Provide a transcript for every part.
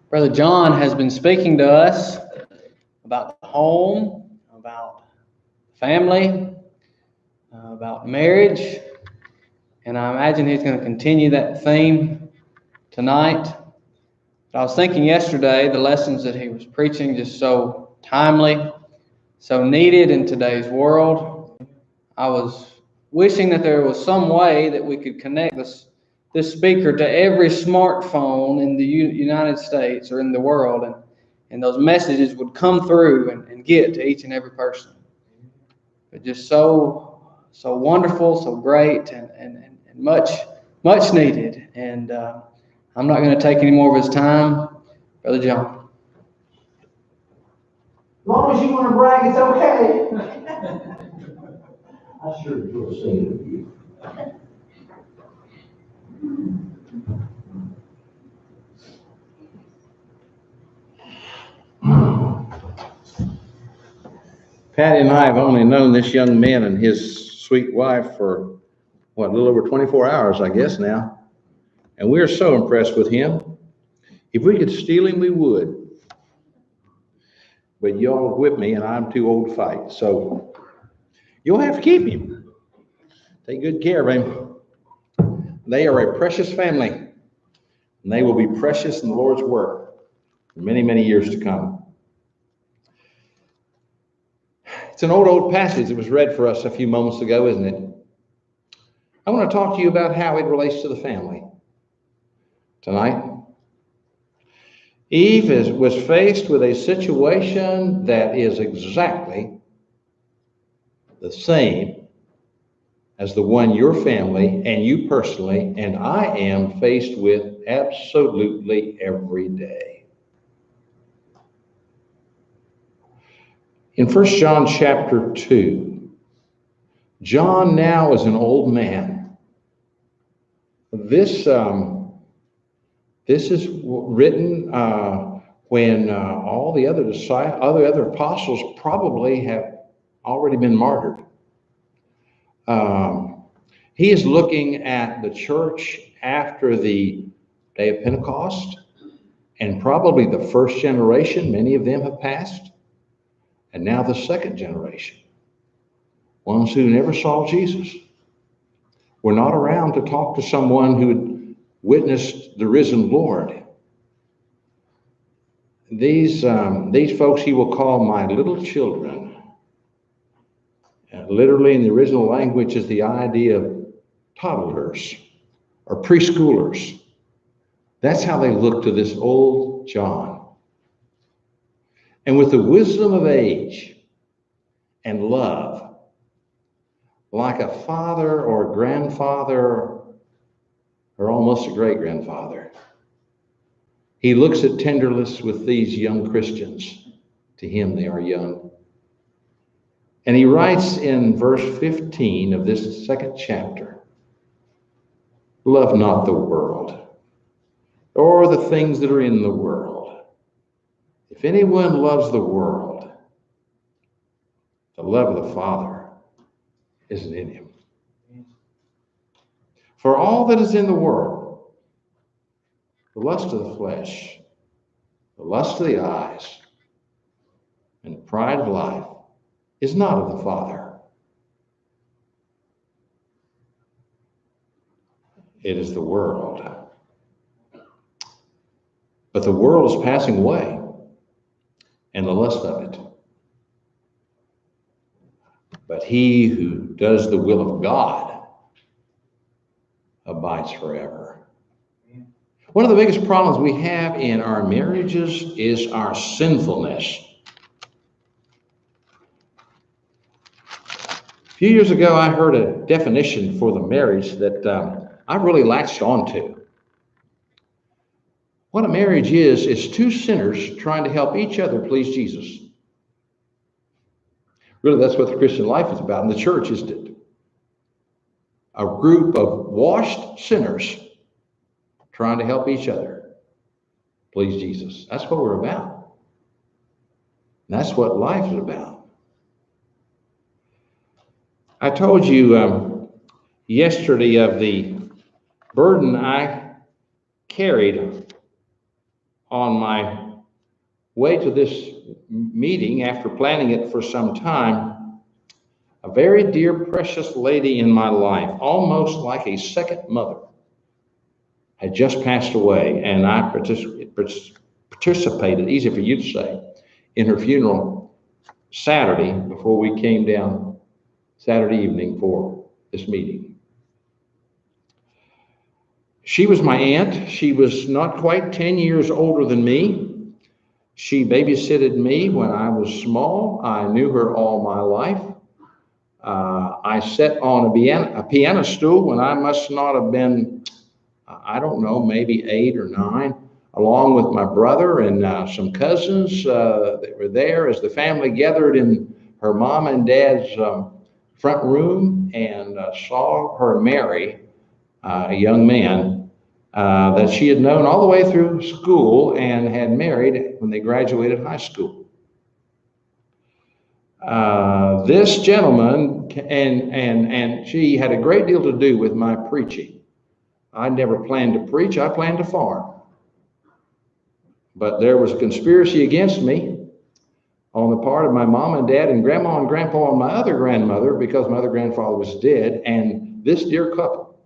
Brother John has been speaking to us about the home, about family, about marriage, and I imagine he's going to continue that theme tonight. But I was thinking yesterday, the lessons that he was preaching just so timely, so needed in today's world. I was wishing that there was some way that we could connect this speaker to every smartphone in the United States or in the world, and those messages would come through and get to each and every person. But just so wonderful, so great, and much needed. And I'm not going to take any more of his time. Brother John. As long as you want to brag, it's okay. I sure enjoy singing with you. Patty and I have only known this young man and his sweet wife for, a little over 24 hours, I guess now. And we're so impressed with him. If we could steal him, we would. But y'all whip me, and I'm too old to fight. So you'll have to keep him. Take good care of him. They are a precious family, and they will be precious in the Lord's work for many, many years to come. It's an old passage that was read for us a few moments ago, isn't it? I want to talk to you about how it relates to the family tonight. Eve was faced with a situation that is exactly the same as the one your family and you personally and I am faced with absolutely every day. In 1 John chapter 2, John now is an old man. This is written when all the other apostles probably have already been martyred. He is looking at the church after the day of Pentecost, and probably the first generation, many of them have passed, and now the second generation, ones who never saw Jesus, were not around to talk to someone who had witnessed the risen Lord. These folks he will call my little children. Literally in the original language is the idea of toddlers or preschoolers. That's how they look to this old John. And with the wisdom of age and love, like a father or a grandfather or almost a great-grandfather, he looks at tenderless with these young Christians. To him, they are young. And he writes in verse 15 of this second chapter, "Love not the world, or the things that are in the world. If anyone loves the world, the love of the Father isn't in him. For all that is in the world, the lust of the flesh, the lust of the eyes, and the pride of life is not of the Father. It is the world. But the world is passing away, and the lust of it. But he who does the will of God abides forever." One of the biggest problems we have in our marriages is our sinfulness. A few years ago, I heard a definition for the marriage that I really latched onto. What a marriage is two sinners trying to help each other please Jesus. Really, that's what the Christian life is about, and the church is a group of washed sinners trying to help each other please Jesus. That's what we're about. That's what life is about. I told you yesterday of the burden I carried on my way to this meeting, after planning it for some time, a very dear, precious lady in my life, almost like a second mother, had just passed away, and I participated, easy for you to say, in her funeral Saturday before we came down Saturday evening for this meeting. She was my aunt. She was not quite 10 years older than me. She babysitted me when I was small. I knew her all my life. I sat on a piano stool when I must not have been, I don't know, maybe 8 or 9, along with my brother and some cousins that were there as the family gathered in her mom and dad's front room and saw her marry a young man that she had known all the way through school and had married when they graduated high school. This gentleman, and she had a great deal to do with my preaching. I never planned to preach, I planned to farm. But there was a conspiracy against me on the part of my mom and dad and grandma and grandpa and my other grandmother, because my other grandfather was dead, and this dear couple,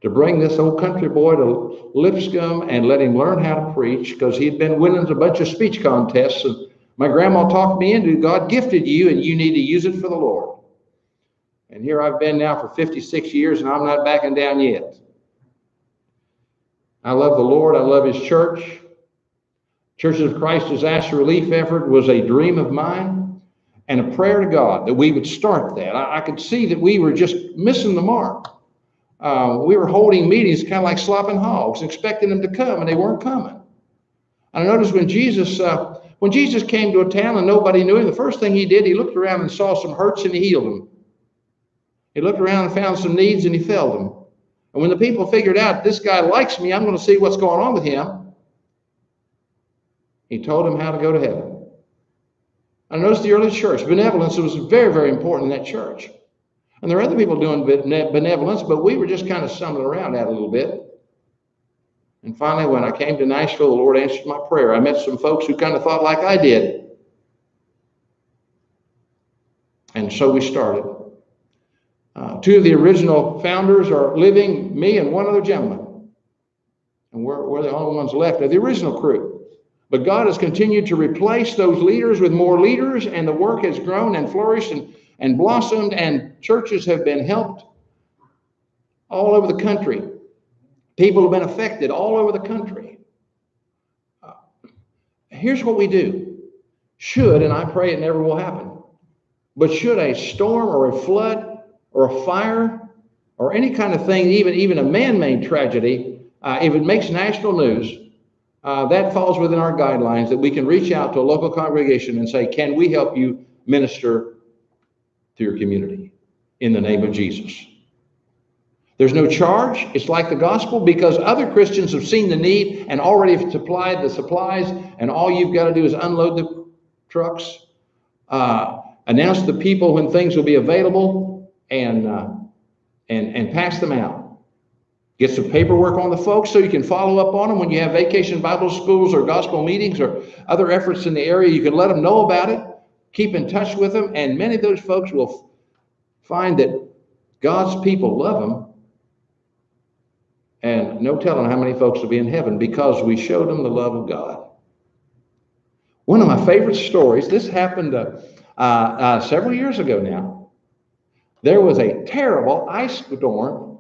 to bring this old country boy to Lipscomb and let him learn how to preach, because he'd been winning a bunch of speech contests. And my grandma talked me into, God gifted you and you need to use it for the Lord. And here I've been now for 56 years and I'm not backing down yet. I love the Lord. I love his church. Churches of Christ Disaster Relief Effort was a dream of mine and a prayer to God that we would start that. I could see that we were just missing the mark. We were holding meetings kind of like slopping hogs, expecting them to come, and they weren't coming. And I noticed when Jesus came to a town and nobody knew him, the first thing he did, he looked around and saw some hurts and he healed them. He looked around and found some needs and he filled them. And when the people figured out, this guy likes me, I'm going to see what's going on with him, he told them how to go to heaven. I noticed the early church, benevolence was very, very important in that church. And there are other people doing benevolence, but we were just kind of stumbling around that a little bit. And finally, when I came to Nashville, the Lord answered my prayer. I met some folks who kind of thought like I did. And so we started. Two of the original founders are living, me and one other gentleman. And we're the only ones left of the original crew. But God has continued to replace those leaders with more leaders, and the work has grown and flourished and blossomed, and churches have been helped all over the country. People have been affected all over the country. Here's what we do. Should, and I pray it never will happen, but should a storm or a flood or a fire or any kind of thing, even a man-made tragedy, if it makes national news, that falls within our guidelines that we can reach out to a local congregation and say, can we help you minister to your community in the name of Jesus? There's no charge. It's like the gospel, because other Christians have seen the need and already supplied the supplies, and all you've got to do is unload the trucks, announce to the people when things will be available, and pass them out. Get some paperwork on the folks so you can follow up on them when you have vacation Bible schools or gospel meetings or other efforts in the area. You can let them know about it. Keep in touch with them, and many of those folks will find that God's people love them. And no telling how many folks will be in heaven because we showed them the love of God. One of my favorite stories, this happened several years ago now. There was a terrible ice storm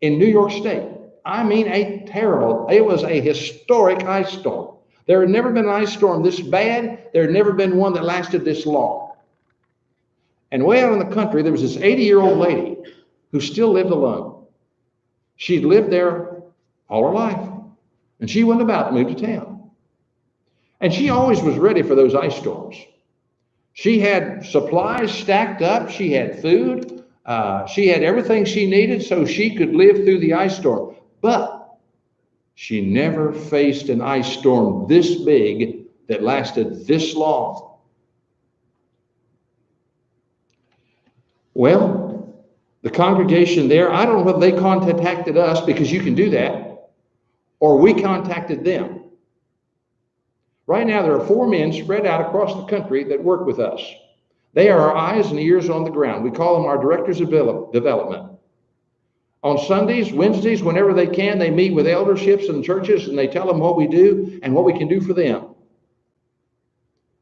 in New York State. I mean, it was a historic ice storm. There had never been an ice storm this bad. There had never been one that lasted this long. And way out in the country, there was this 80-year-old lady who still lived alone. She'd lived there all her life, and she wasn't about to move to town. And she always was ready for those ice storms. She had supplies stacked up. She had food. She had everything she needed so she could live through the ice storm. But she never faced an ice storm this big that lasted this long. Well, the congregation there, I don't know whether they contacted us, because you can do that, or we contacted them. Right now, there are 4 men spread out across the country that work with us. They are our eyes and ears on the ground. We call them our directors of development. On Sundays, Wednesdays, whenever they can, they meet with elderships and churches, and they tell them what we do and what we can do for them.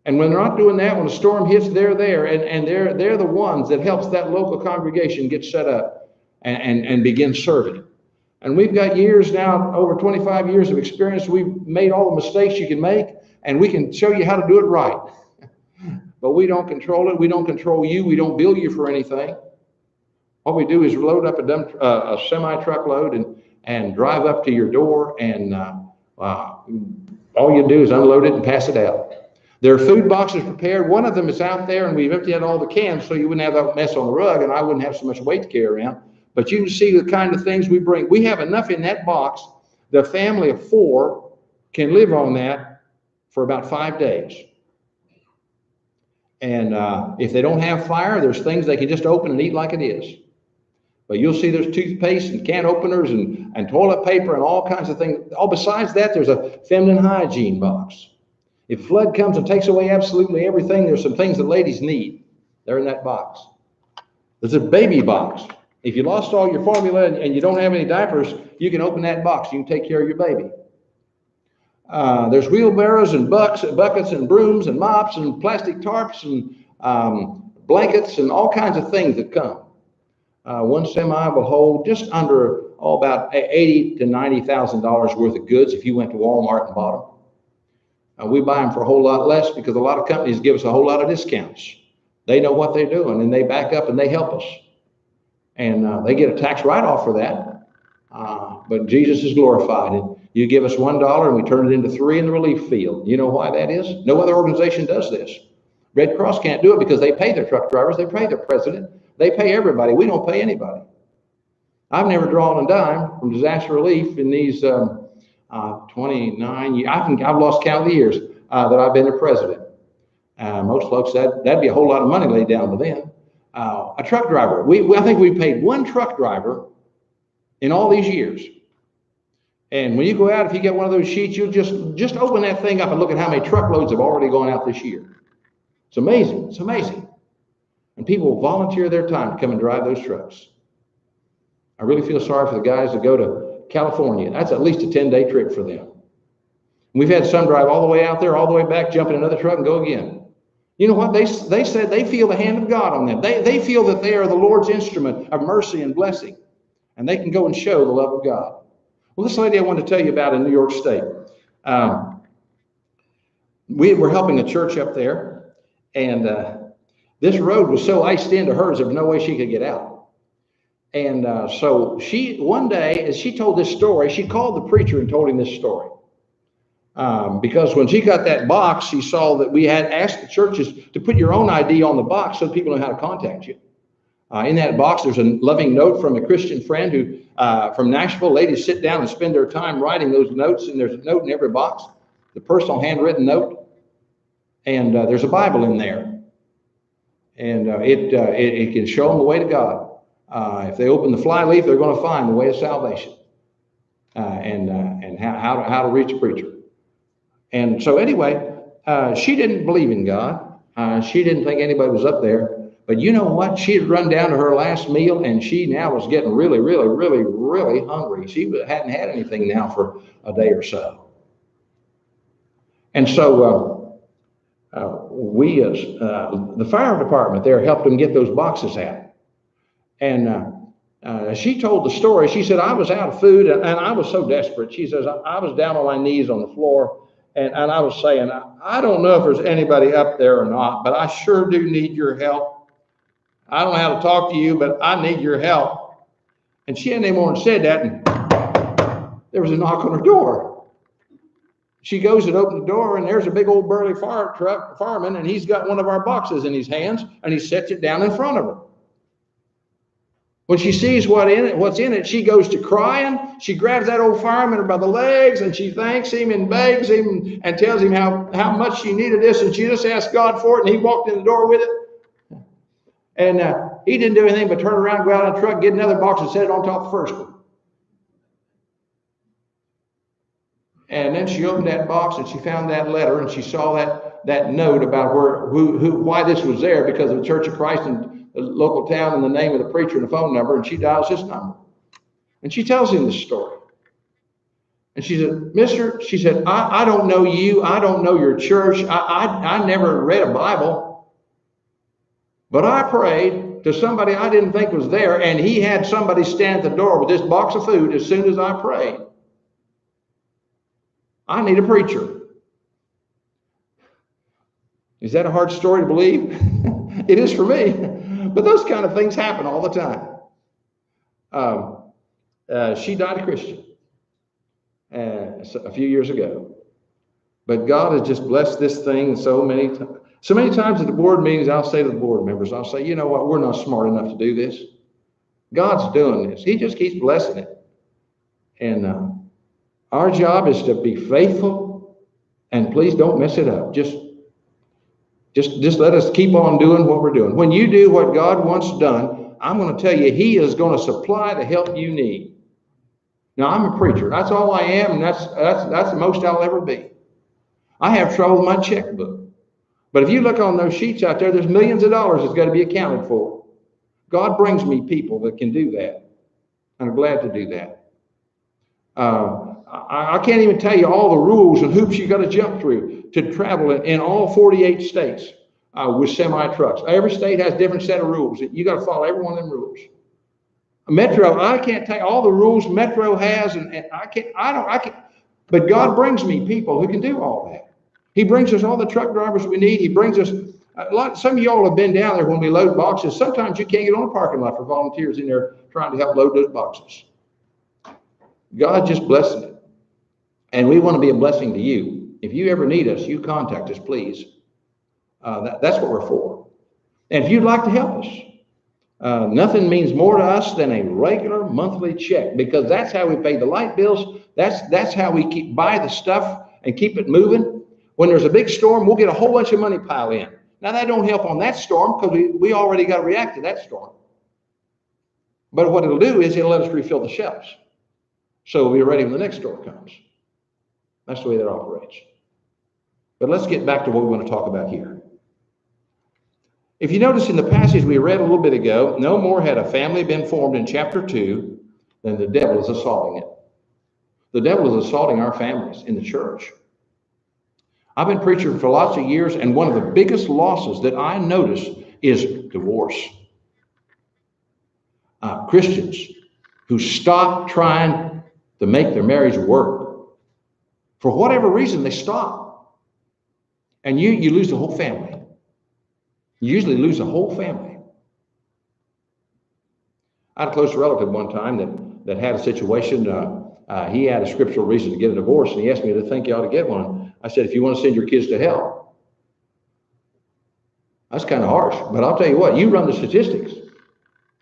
And when they're not doing that, when a storm hits, they're there, and they're the ones that helps that local congregation get set up and begin serving. And we've got years now, over 25 years of experience. We've made all the mistakes you can make, and we can show you how to do it right. But we don't control it. We don't control you. We don't bill you for anything. What we do is load up a semi-truckload and drive up to your door, and all you do is unload it and pass it out. There are food boxes prepared. One of them is out there, and we've emptied out all the cans so you wouldn't have that mess on the rug, and I wouldn't have so much weight to carry around. But you can see the kind of things we bring. We have enough in that box. The family of 4 can live on that for about 5 days. And if they don't have fire, there's things they can just open and eat like it is. But you'll see there's toothpaste and can openers and toilet paper and all kinds of things. Oh, besides that, there's a feminine hygiene box. If flood comes and takes away absolutely everything, there's some things that ladies need. They're in that box. There's a baby box. If you lost all your formula and you don't have any diapers, you can open that box. You can take care of your baby. There's wheelbarrows and buckets and brooms and mops and plastic tarps and blankets and all kinds of things that come. One semi will hold just under about $80,000 to $90,000 worth of goods if you went to Walmart and bought them. We buy them for a whole lot less because a lot of companies give us a whole lot of discounts. They know what they're doing, and they back up and they help us. And they get a tax write-off for that. But Jesus is glorified. And you give us $1 and we turn it into 3 in the relief field. You know why that is? No other organization does this. Red Cross can't do it because they pay their truck drivers, they pay their president, they pay everybody. We don't pay anybody. I've never drawn a dime from disaster relief in these 29 years. I've lost count of the years that I've been the president. Most folks, that'd be a whole lot of money laid down to them. A truck driver, I think we paid 1 truck driver in all these years. And when you go out, if you get one of those sheets, you'll just open that thing up and look at how many truckloads have already gone out this year. It's amazing. It's amazing. And people will volunteer their time to come and drive those trucks. I really feel sorry for the guys that go to California. That's at least a 10-day trip for them. We've had some drive all the way out there, all the way back, jump in another truck and go again. You know what? They said they feel the hand of God on them. They feel that they are the Lord's instrument of mercy and blessing. And they can go and show the love of God. Well, this lady I wanted to tell you about in New York State. We were helping a church up there. And this road was so iced into hers, there was no way she could get out. And so one day, as she told this story, she called the preacher and told him this story. Because when she got that box, she saw that we had asked the churches to put your own ID on the box so people know how to contact you. In that box, there's a loving note from a Christian friend who, from Nashville. Ladies sit down and spend their time writing those notes, and there's a note in every box, the personal handwritten note, and there's a Bible in there. And it can show them the way to God. If they open the flyleaf, they're going to find the way of salvation and how to reach a preacher. And so anyway, she didn't believe in God. She didn't think anybody was up there. But you know what? She had run down to her last meal, and she now was getting really, really, really, really hungry. She hadn't had anything now for a day or so. And so the fire department there helped them get those boxes out. And she told the story. She said, I was out of food, and I was so desperate. She says, I was down on my knees on the floor, and I was saying, I don't know if there's anybody up there or not, but I sure do need your help. I don't know how to talk to you, but I need your help. And she hadn't any more than said that, and there was a knock on her door. She goes and opens the door, and there's a big old burly fireman, and he's got one of our boxes in his hands, and he sets it down in front of her. When she sees what's in it, she goes to crying. She grabs that old fireman by the legs, and she thanks him and begs him and tells him how much she needed this, and she just asked God for it, and he walked in the door with it. And he didn't do anything but turn around, go out in the truck, get another box and set it on top of the first one. And then she opened that box and she found that letter and she saw that note about why this was there, because of the Church of Christ in the local town and the name of the preacher and the phone number, and she dials his number. And she tells him this story. And she said, Mister, she said, I don't know you. I don't know your church. I never read a Bible. But I prayed to somebody I didn't think was there, and he had somebody stand at the door with this box of food as soon as I prayed. I need a preacher. Is that a hard story to believe? It is for me. But those kind of things happen all the time. She died a Christian a few years ago. But God has just blessed this thing so many times. So many times at the board meetings, I'll say to the board members, I'll say, you know what, we're not smart enough to do this. God's doing this. He just keeps blessing it. And our job is to be faithful, and please don't mess it up. Just let us keep on doing what we're doing. When you do what God wants done, I'm going to tell you, He is going to supply the help you need. Now, I'm a preacher. That's all I am, and that's the most I'll ever be. I have trouble with my checkbook. But if you look on those sheets out there, there's millions of dollars that's got to be accounted for. God brings me people that can do that. And I'm glad to do that. I can't even tell you all the rules and hoops you got to jump through to travel in all 48 states with semi-trucks. Every state has a different set of rules. You got to follow every one of them rules. Metro, I can't tell you all the rules Metro has, and I can't. But God brings me people who can do all that. He brings us all the truck drivers we need. He brings us some of y'all have been down there when we load boxes. Sometimes you can't get on a parking lot for volunteers in there trying to help load those boxes. God just blessing it. And we want to be a blessing to you. If you ever need us, you contact us, please. That's what we're for. And if you'd like to help us, nothing means more to us than a regular monthly check, because that's how we pay the light bills. That's how we buy the stuff and keep it moving. When there's a big storm, we'll get a whole bunch of money pile in. Now, that don't help on that storm because we already got to react to that storm. But what it'll do is it'll let us refill the shelves. So we'll be ready when the next storm comes. That's the way that operates. But let's get back to what we want to talk about here. If you notice in the passage we read a little bit ago, no more had a family been formed in chapter 2 than the devil is assaulting it. The devil is assaulting our families in the church. I've been preaching for lots of years, and one of the biggest losses that I notice is divorce. Christians who stop trying to make their marriage work. For whatever reason, they stop. And you lose the whole family. You usually lose the whole family. I had a close relative one time that had a situation. He had a scriptural reason to get a divorce, and he asked me to think you ought to get one. I said, if you want to send your kids to hell. That's kind of harsh, but I'll tell you what, you run the statistics.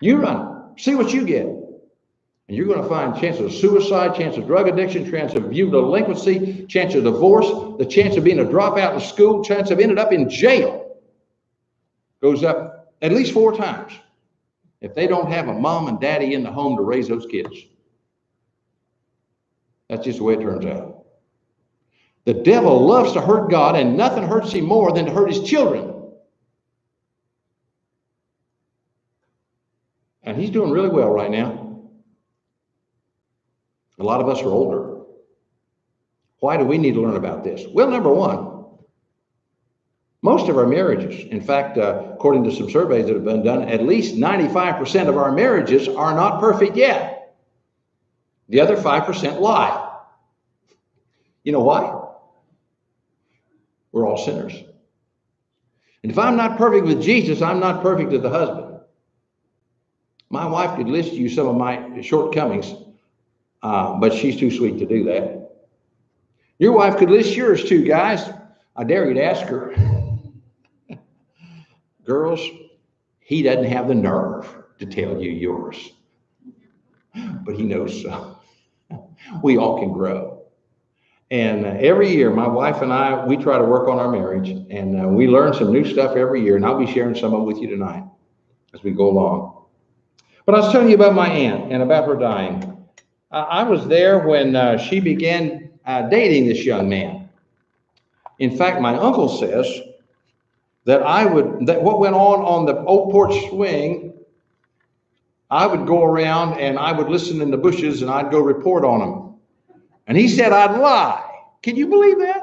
You run it. See what you get. And you're going to find chances of suicide, chance of drug addiction, chance of youth delinquency, chance of divorce, the chance of being a dropout in school, chance of ending up in jail goes up at least 4 times if they don't have a mom and daddy in the home to raise those kids. That's just the way it turns out. The devil loves to hurt God, and nothing hurts him more than to hurt his children. And he's doing really well right now. A lot of us are older. Why do we need to learn about this? Well, number one, most of our marriages, in fact, according to some surveys that have been done, at least 95% of our marriages are not perfect yet. The other 5% lie. You know why? We're all sinners. And if I'm not perfect with Jesus, I'm not perfect as a husband. My wife could list you some of my shortcomings, but she's too sweet to do that. Your wife could list yours too, guys. I dare you to ask her. Girls, he doesn't have the nerve to tell you yours, but he knows so. We all can grow. And every year, my wife and I, we try to work on our marriage, and we learn some new stuff every year, and I'll be sharing some of it with you tonight as we go along. But I was telling you about my aunt and about her dying. I was there when she began dating this young man. In fact, my uncle says that what went on the old porch swing, I would go around and I would listen in the bushes and I'd go report on him. And he said I'd lie. Can you believe that?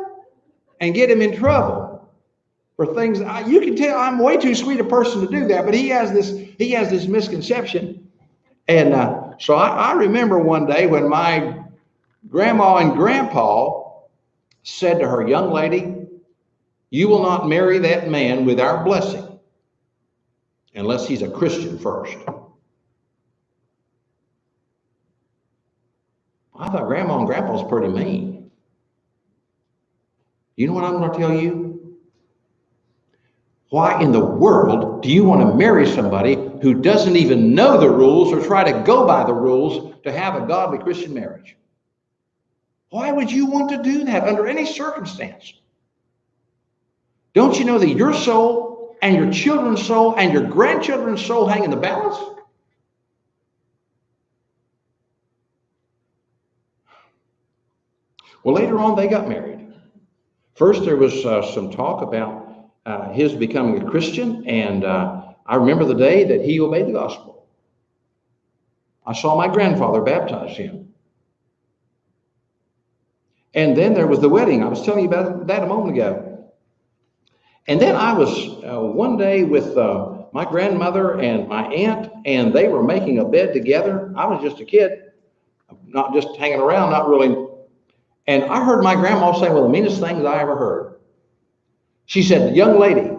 And get him in trouble for things. You can tell I'm way too sweet a person to do that, but he has this misconception. And so I remember one day when my grandma and grandpa said to her, young lady, you will not marry that man with our blessing unless he's a Christian first. I thought grandma and grandpa was pretty mean. You know what I'm going to tell you? Why in the world do you want to marry somebody who doesn't even know the rules or try to go by the rules to have a godly Christian marriage? Why would you want to do that under any circumstance? Don't you know that your soul and your children's soul and your grandchildren's soul hang in the balance? Well, later on, they got married. First, there was some talk about his becoming a Christian, and I remember the day that he obeyed the gospel. I saw my grandfather baptize him. And then there was the wedding. I was telling you about that a moment ago. And then I was one day with my grandmother and my aunt, and they were making a bed together. I was just a kid, not just hanging around, not really. And I heard my grandma say one of the meanest things I ever heard. She said, young lady,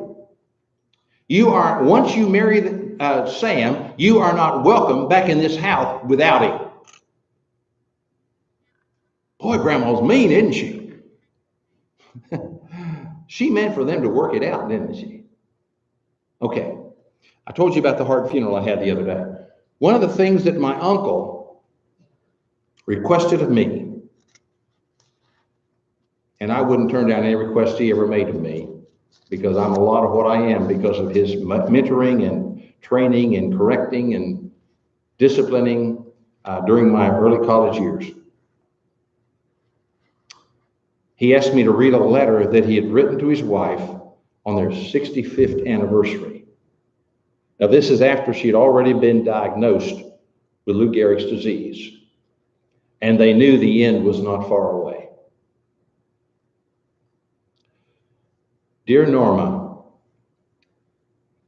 once you marry Sam, you are not welcome back in this house without him. Boy, grandma's mean, isn't she? She meant for them to work it out, didn't she? Okay, I told you about the hard funeral I had the other day. One of the things that my uncle requested of me, and I wouldn't turn down any request he ever made of me, because I'm a lot of what I am because of his mentoring and training and correcting and disciplining during my early college years. He asked me to read a letter that he had written to his wife on their 65th anniversary. Now, this is after she had already been diagnosed with Lou Gehrig's disease, and they knew the end was not far away. Dear Norma,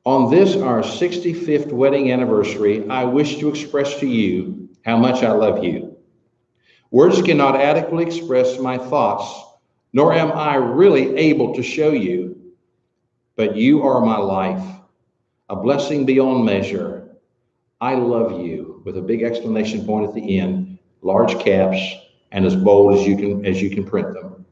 on this, our 65th wedding anniversary, I wish to express to you how much I love you. Words cannot adequately express my thoughts, nor am I really able to show you, but you are my life, a blessing beyond measure. I love you, with a big exclamation point at the end, large caps, and as bold as you can print them.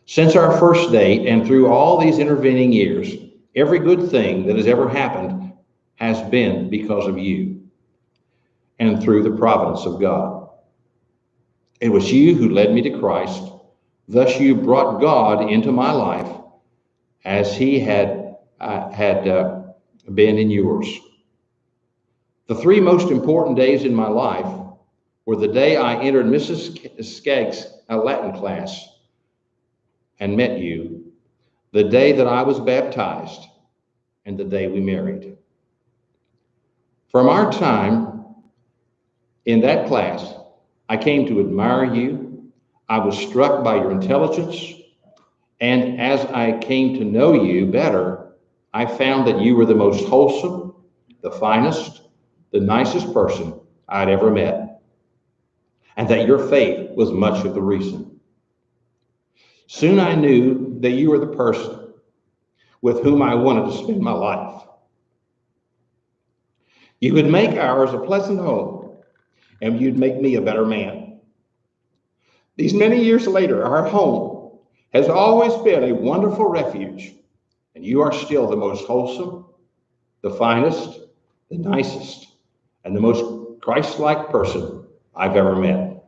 Since our first date and through all these intervening years, every good thing that has ever happened has been because of you and through the providence of God. It was you who led me to Christ. Thus you brought God into my life as he had been in yours. The three most important days in my life were the day I entered Mrs. Skaggs' Latin class and met you, the day that I was baptized, and the day we married. From our time in that class, I came to admire you. I was struck by your intelligence, and as I came to know you better, I found that you were the most wholesome, the finest, the nicest person I'd ever met, and that your faith was much of the reason. Soon I knew that you were the person with whom I wanted to spend my life. You would make ours a pleasant home, and you'd make me a better man. These many years later, our home has always been a wonderful refuge, and you are still the most wholesome, the finest, the nicest, and the most Christ-like person I've ever met.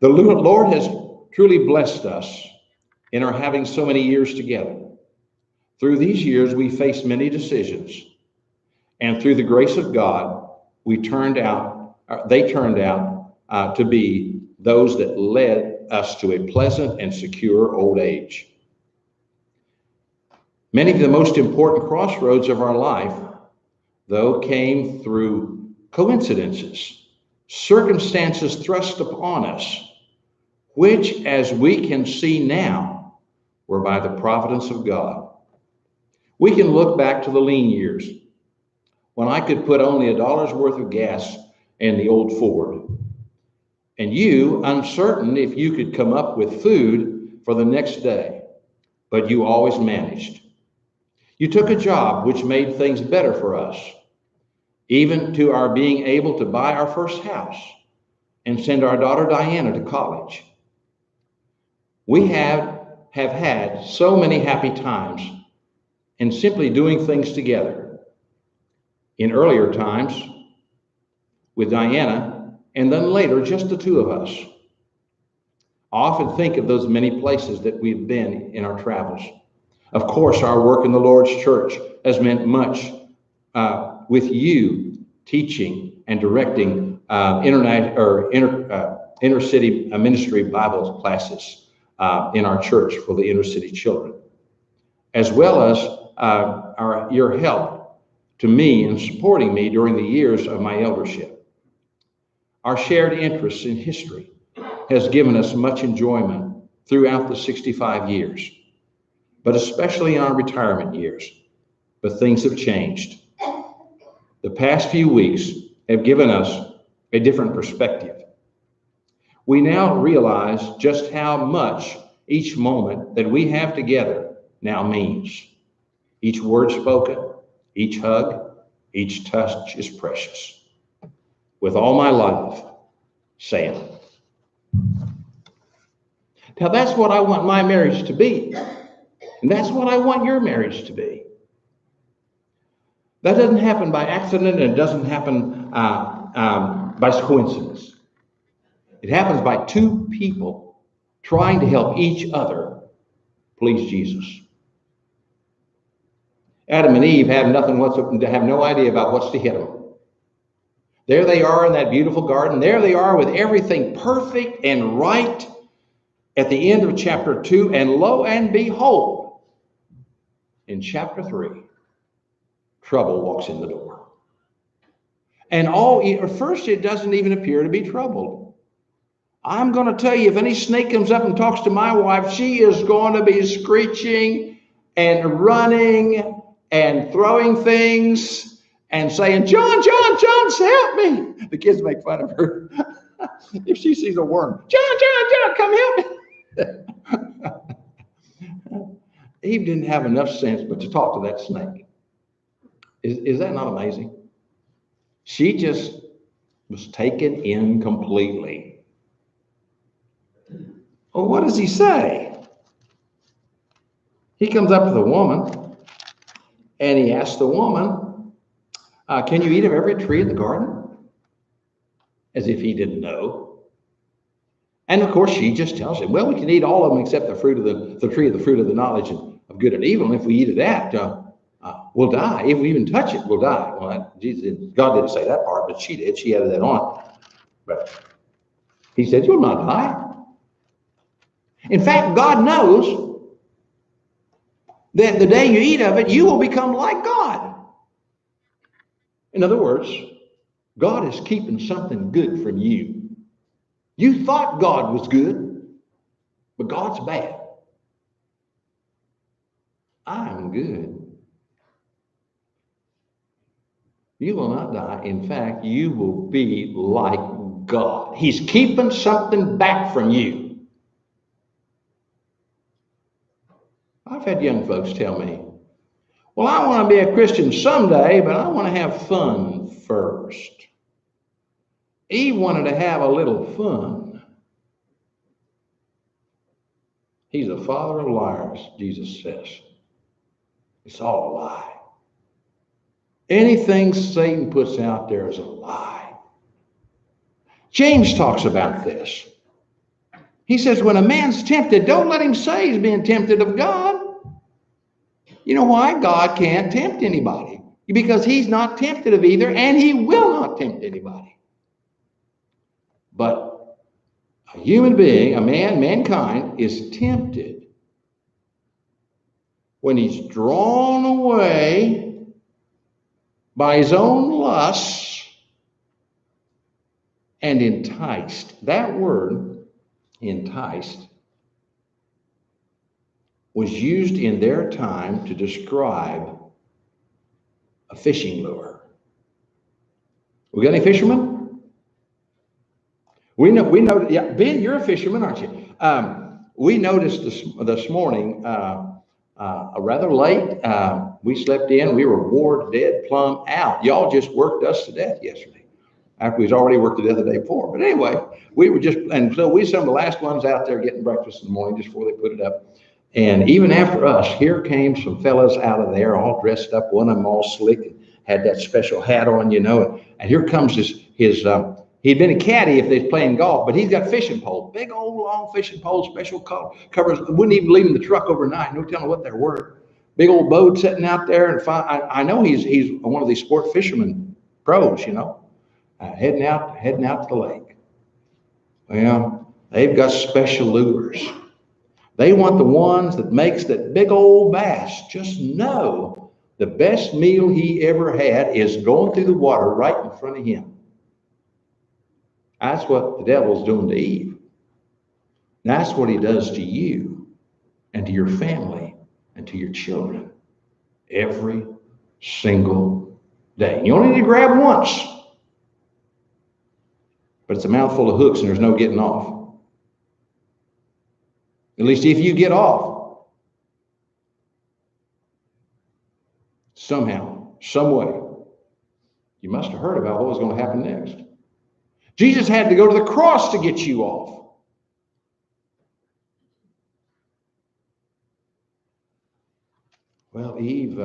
The Lord has truly blessed us in our having so many years together. Through these years, we faced many decisions, and through the grace of God, they turned out to be those that led us to a pleasant and secure old age. Many of the most important crossroads of our life, though, came through coincidences, circumstances thrust upon us, which, as we can see now, were by the providence of God. We can look back to the lean years, when I could put only $1 worth of gas in the old Ford, and you uncertain if you could come up with food for the next day, but you always managed. You took a job which made things better for us, even to our being able to buy our first house and send our daughter Diana to college. We have had so many happy times in simply doing things together. In earlier times, with Diana, and then later, just the two of us. I often think of those many places that we've been in our travels. Of course, our work in the Lord's church has meant much with you teaching and directing inner city ministry Bible classes in our church for the inner city children, as well as your help to me in supporting me during the years of my eldership. Our shared interest in history has given us much enjoyment throughout the 65 years, but especially in our retirement years. But things have changed. The past few weeks have given us a different perspective. We now realize just how much each moment that we have together now means. Each word spoken, each hug, each touch is precious. With all my love, Sam. Now that's what I want my marriage to be. And that's what I want your marriage to be. That doesn't happen by accident, and it doesn't happen by coincidence. It happens by two people trying to help each other please Jesus. Adam and Eve have nothing whatsoever, have no idea about what's to hit them. There they are in that beautiful garden. There they are with everything perfect and right at the end of chapter 2. And lo and behold, in chapter 3, trouble walks in the door. And at first it doesn't even appear to be trouble. I'm going to tell you, if any snake comes up and talks to my wife, she is going to be screeching and running and throwing things and saying, John, help me. The kids make fun of her. If she sees a worm, John, come help me. Eve didn't have enough sense but to talk to that snake. Is that not amazing? She just was taken in completely. Well, what does he say? He comes up to the woman and he asks the woman, can you eat of every tree in the garden? As if he didn't know. And of course, she just tells him, well, we can eat all of them except the tree of the fruit of the knowledge of good and evil. And if we eat of that, we'll die. If we even touch it, we'll die. Well, God didn't say that part, but she did. She added that on. But he said, you'll not die. In fact, God knows that the day you eat of it, you will become like God. In other words, God is keeping something good from you. You thought God was good, but God's bad. I'm good. You will not die. In fact, you will be like God. He's keeping something back from you. I've had young folks tell me, well, I want to be a Christian someday, but I want to have fun first. Eve wanted to have a little fun. He's a father of liars, Jesus says. It's all a lie. Anything Satan puts out there is a lie. James talks about this. He says, when a man's tempted, don't let him say he's being tempted of God. You know why? God can't tempt anybody. Because he's not tempted of either, and he will not tempt anybody. But A human being, a man, mankind, is tempted when he's drawn away by his own lusts and enticed. That word, enticed, was used in their time to describe a fishing lure. We got any fishermen? We know. Yeah, Ben, you're a fisherman, aren't you? We noticed this morning, rather late. We slept in. We were bored, dead, plumb out. Y'all just worked us to death yesterday, after we'd already worked to death the day before. But anyway, we were just, and so we some of the last ones out there getting breakfast in the morning just before they put it up. And even after us, here came some fellas out of there, all dressed up. One of them all slick and had that special hat on, you know. And here comes his he'd been a caddy if they're playing golf, but he's got fishing poles, big old long fishing poles, special covers. Wouldn't even leave in the truck overnight. No telling what they're worth. Big old boat sitting out there, and I know he's one of these sport fishermen pros, you know, heading out to the lake. Well, they've got special lures. They want the ones that makes that big old bass just know the best meal he ever had is going through the water right in front of him. That's what the devil's doing to Eve. That's what he does to you and to your family and to your children every single day. And you only need to grab once, but it's a mouthful of hooks and there's no getting off. At least if you get off, somehow, some way, you must have heard about what was going to happen next. Jesus had to go to the cross to get you off. Well, Eve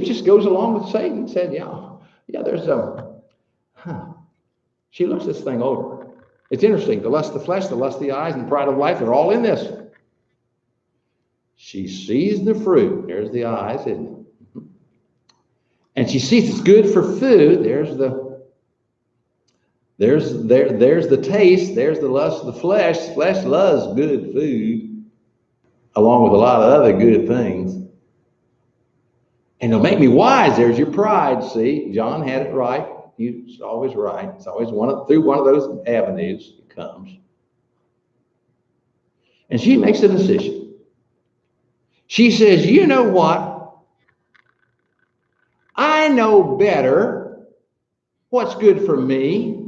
just goes along with Satan and said, there's she looks this thing over. It's interesting. The lust of the flesh, the lust of the eyes, and the pride of life, they're all in this. She sees the fruit. There's the eyes, isn't it? And she sees it's good for food. There's the taste. There's the lust of the flesh. Flesh loves good food, along with a lot of other good things. And it'll make me wise. There's your pride. See, John had it right. It's always right. It's always through one of those avenues it comes. And she makes a decision. She says, you know what? I know better what's good for me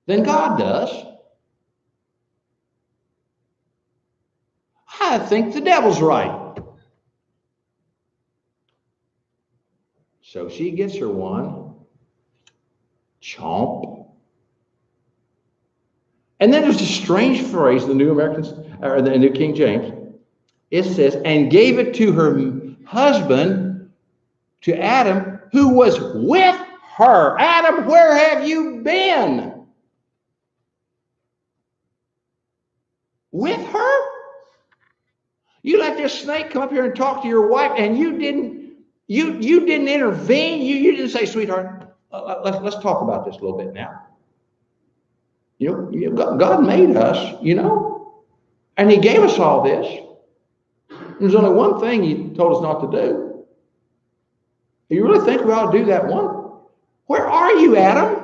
than God does. I think the devil's right. So she gets her one. Chomp. And then there's a strange phrase in the New Americans, or the New King James. It says, and gave it to her husband, to Adam, who was with her. Adam, where have you been? With her? You let this snake come up here and talk to your wife, and you didn't intervene. You didn't say, sweetheart, let's talk about this a little bit now. You know, God made us, you know, and he gave us all this. There's only one thing he told us not to do. You really think we ought to do that one? Where are you, Adam?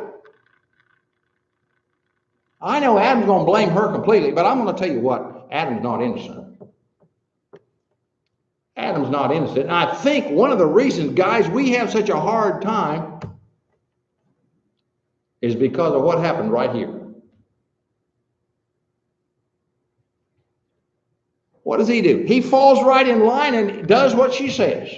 I know Adam's going to blame her completely, but I'm going to tell you what, Adam's not innocent. Adam's not innocent. And I think one of the reasons, guys, we have such a hard time is because of what happened right here. What does he do? He falls right in line and does what she says.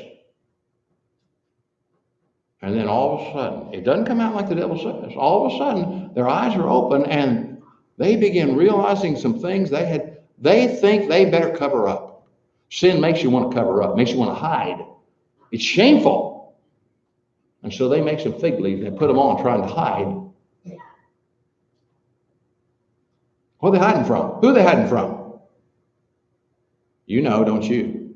And then all of a sudden, it doesn't come out like the devil says. All of a sudden, their eyes are open and they begin realizing some things they think they better cover up. Sin makes you want to cover up, makes you want to hide. It's shameful. And so they make some fig leaves and put them on trying to hide. What are they hiding from? Who are they hiding from? You know, don't you?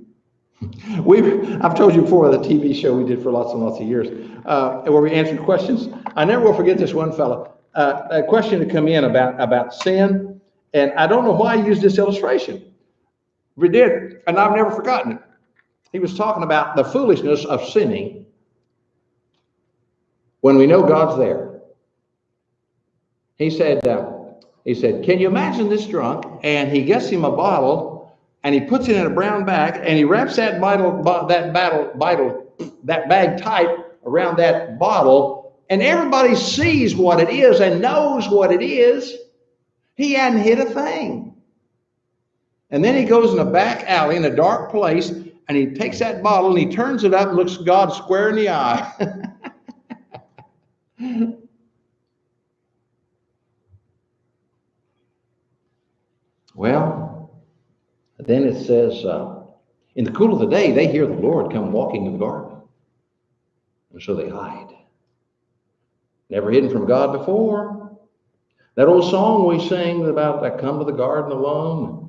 I've told you before the TV show we did for lots and lots of years, where we answered questions. I never will forget this one fella. a question to come in about sin, and I don't know why I used this illustration. We did, and I've never forgotten it. He was talking about the foolishness of sinning when we know God's there. He said, can you imagine this drunk? And he gets him a bottle, and he puts it in a brown bag, and he wraps that bag tight around that bottle, and everybody sees what it is and knows what it is. He hadn't hid a thing. And then he goes in a back alley in a dark place, and he takes that bottle and he turns it up and looks God square in the eye. Well, then it says, in the cool of the day, they hear the Lord come walking in the garden. And so they hide. Never hidden from God before. That old song we sing about, I come to the garden alone.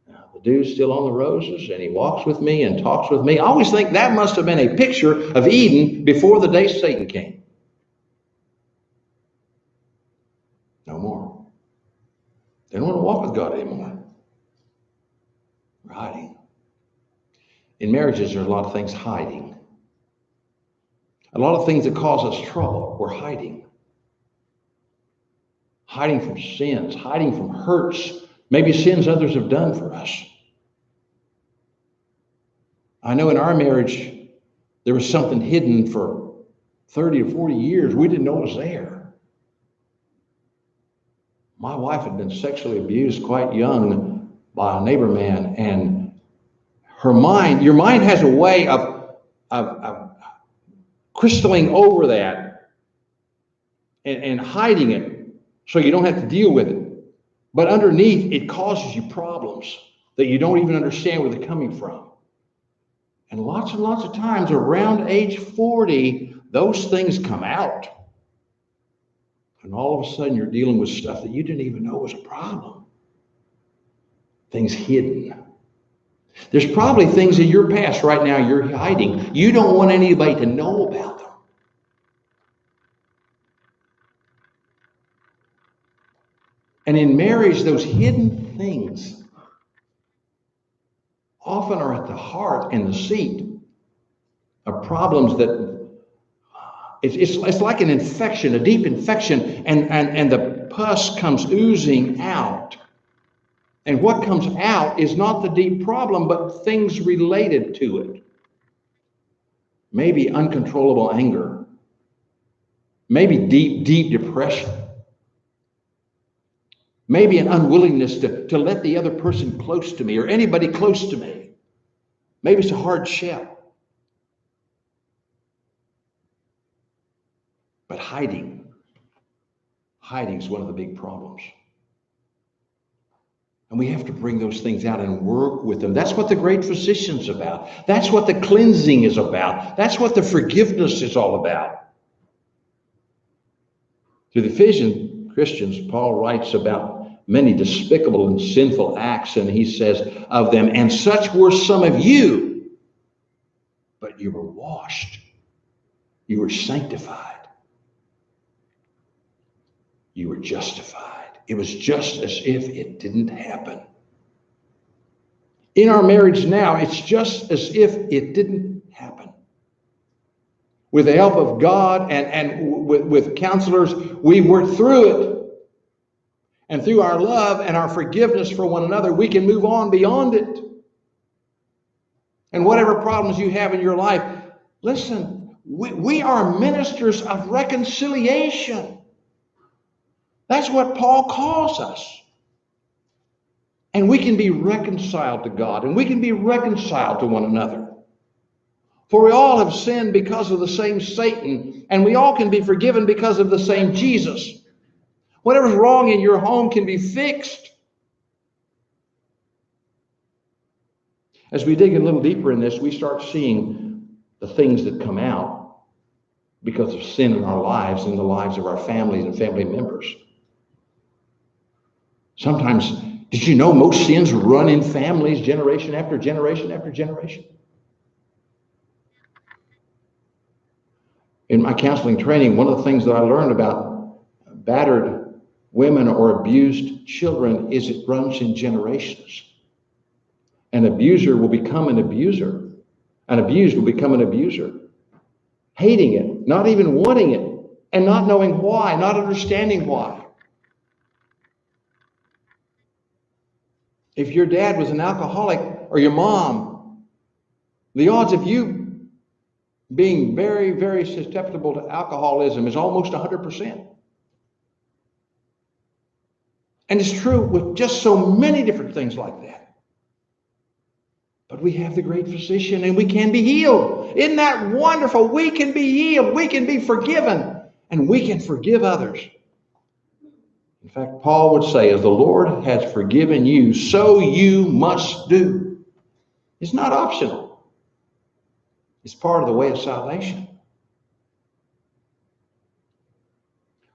The dew's still on the roses, and he walks with me and talks with me. I always think that must have been a picture of Eden before the day Satan came. No more. They don't want to walk with God anymore. We're hiding. In marriages, there's a lot of things hiding. A lot of things that cause us trouble, we're hiding. Hiding from sins, hiding from hurts, maybe sins others have done for us. I know in our marriage, there was something hidden for 30 or 40 years. We didn't know it was there. My wife had been sexually abused quite young by a neighbor man, and your mind has a way of crystalling over that and hiding it so you don't have to deal with it. But underneath, it causes you problems that you don't even understand where they're coming from. And lots of times around age 40, those things come out. And all of a sudden, you're dealing with stuff that you didn't even know was a problem. Things hidden. There's probably things in your past right now you're hiding. You don't want anybody to know about them. And in marriage, those hidden things often are at the heart and the seat of problems that it's like an infection, a deep infection, and the pus comes oozing out. And what comes out is not the deep problem, but things related to it. Maybe uncontrollable anger. Maybe deep depression. Maybe an unwillingness to let the other person close to me or anybody close to me. Maybe it's a hard shell. But hiding is one of the big problems. And we have to bring those things out and work with them. That's what the great physician's about. That's what the cleansing is about. That's what the forgiveness is all about. To the Ephesian Christians, Paul writes about many despicable and sinful acts, and he says of them, and such were some of you, but you were washed, you were sanctified, you were justified. It was just as if it didn't happen. In our marriage now, it's just as if it didn't happen. With the help of God and with counselors, we work through it. And through our love and our forgiveness for one another, we can move on beyond it. And whatever problems you have in your life, listen, we are ministers of reconciliation. That's what Paul calls us. And we can be reconciled to God, and we can be reconciled to one another. For we all have sinned because of the same Satan, and we all can be forgiven because of the same Jesus. Whatever's wrong in your home can be fixed. As we dig a little deeper in this, we start seeing the things that come out because of sin in our lives and the lives of our families and family members. Sometimes, did you know most sins run in families generation after generation after generation? In my counseling training, one of the things that I learned about battered women or abused children is it runs in generations. An abuser will become an abuser. An abused will become an abuser. Hating it, not even wanting it, and not knowing why, not understanding why. If your dad was an alcoholic or your mom, the odds of you being very, very susceptible to alcoholism is almost 100%. And it's true with just so many different things like that. But we have the great physician and we can be healed. Isn't that wonderful? We can be healed. We can be forgiven. And we can forgive others. In fact, Paul would say, as the Lord has forgiven you, so you must do. It's not optional. It's part of the way of salvation.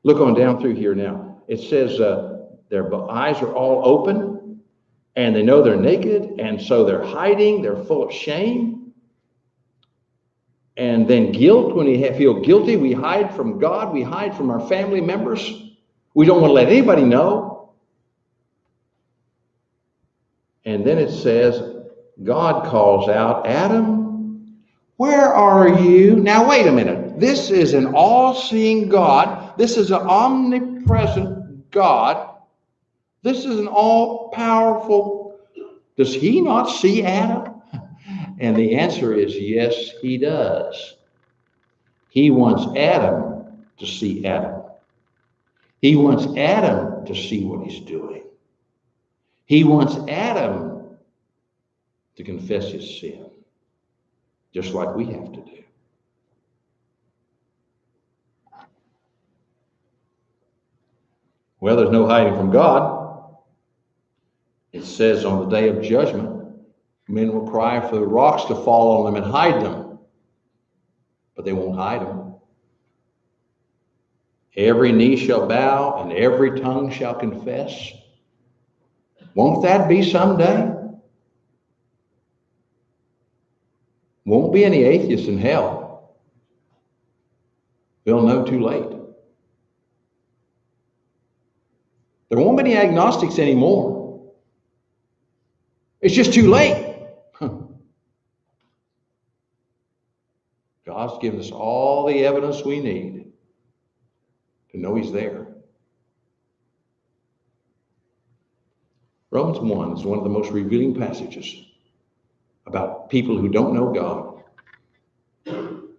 Look on down through here now. It says their eyes are all open and they know they're naked, and so they're hiding. They're full of shame. And then guilt, when we feel guilty, we hide from God. We hide from our family members. We don't want to let anybody know. And then it says, God calls out, Adam, where are you? Now, wait a minute. This is an all-seeing God. This is an omnipresent God. This is an all-powerful. Does he not see Adam? And the answer is yes, he does. He wants Adam to see Adam. He wants Adam to see what he's doing. He wants Adam to confess his sin, just like we have to do. Well, there's no hiding from God. It says on the day of judgment, men will cry for the rocks to fall on them and hide them, but they won't hide them. Every knee shall bow and every tongue shall confess. Won't that be someday? Won't be any atheists in hell. They'll know too late. There won't be any agnostics anymore. It's just too late. God's given us all the evidence we need to know he's there. Romans 1 is one of the most revealing passages about people who don't know God.